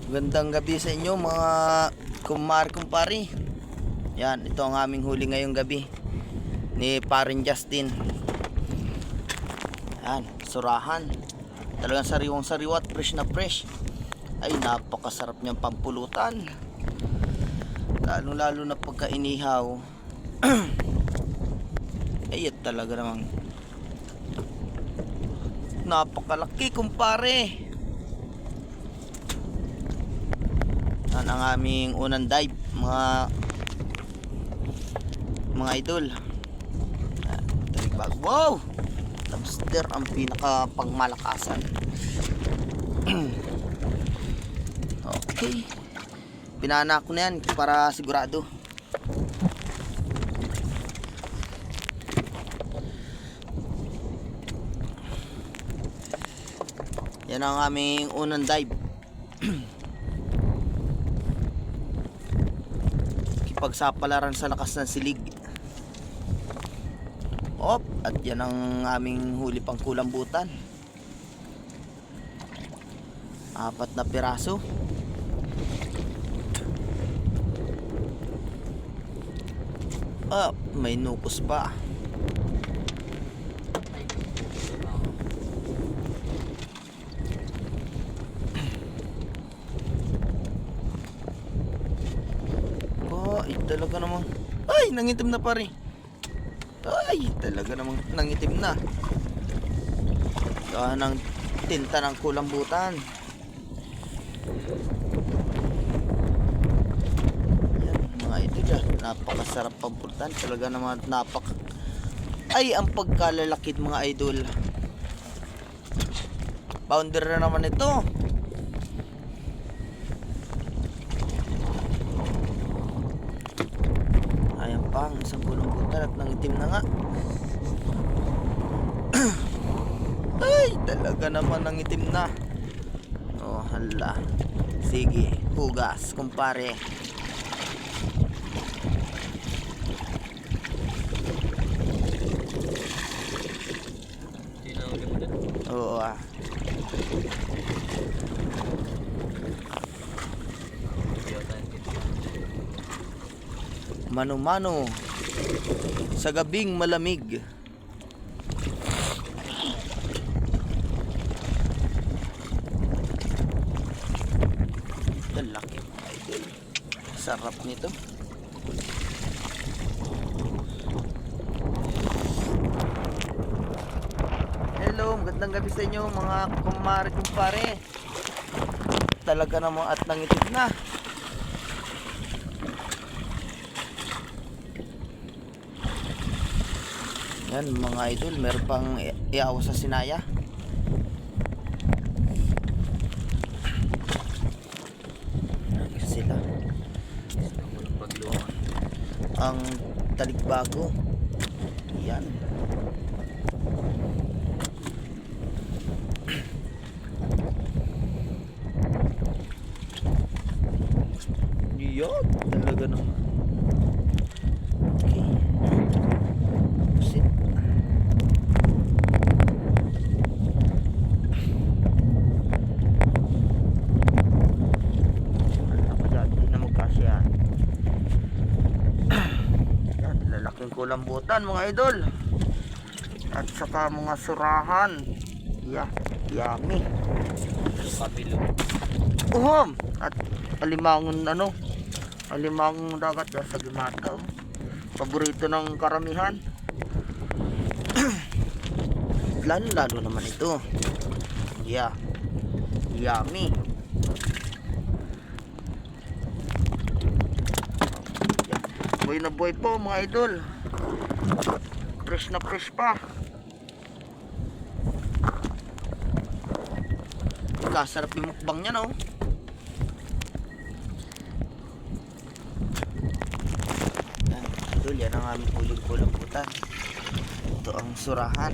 Gandang gabi sa inyo mga kumpari. Yan, ito ang aming huli ngayong gabi ni Parin Justin. Yan, surahan. Talagang sariwang sariwat, fresh na fresh. Ay, napakasarap niyang pampulutan. Lalo na pagka inihaw. Ay, talaga namang napakalaki kumpare. Yan ang aming unang dive mga idol. Talibag. Wow! Lobster ang pinaka pangmalakasan. Okay. Pinaanak ko na yan para sigurado. Yan ang aming unang dive. Pagsapalaran sa lakas ng silig. Op, at yan ang aming huli pang kulambutan. 4 na piraso. Op, may nukos pa. Ay, talaga namang, ay, nangitim na pare. Ay, talaga namang nangitim na. Gawa ng tinta ng kulambutan. Yan, mga ito dyan, napakasarap pampulutan. Talaga naman ay, ang pagkalalakit mga idol. Pounder na naman ito. Pang isang kulambutan at nangitim na nga. Ay, talaga naman nangitim na. Oh, hala. Sige, hugas, kumpare. Oo ah. Mano-mano sa gabing malamig. Ang laki mga idol. Sarap nito. Hello, magandang gabi sa inyo mga kumpare. Talaga namang at nangitim na. Yan mga idol, meron pang iawa sa sinaya. Sila ang talikbago. Yan. Yan, talaga naman. Okay. Sit. Lalaking kulambutan mga idol. At saka mga surahan. Yeah, yummy. At alimangon alimangon dagat sa Gimataw. Paborito ng karamihan. Lalo naman ito. Yeah, yummy. Buhay na buhay po mga idol. Fresh na fresh pa. Kasarap yung mukbang niya, no? Yan, idol, yan ang aming huling kulambutan. Ito ang surahan.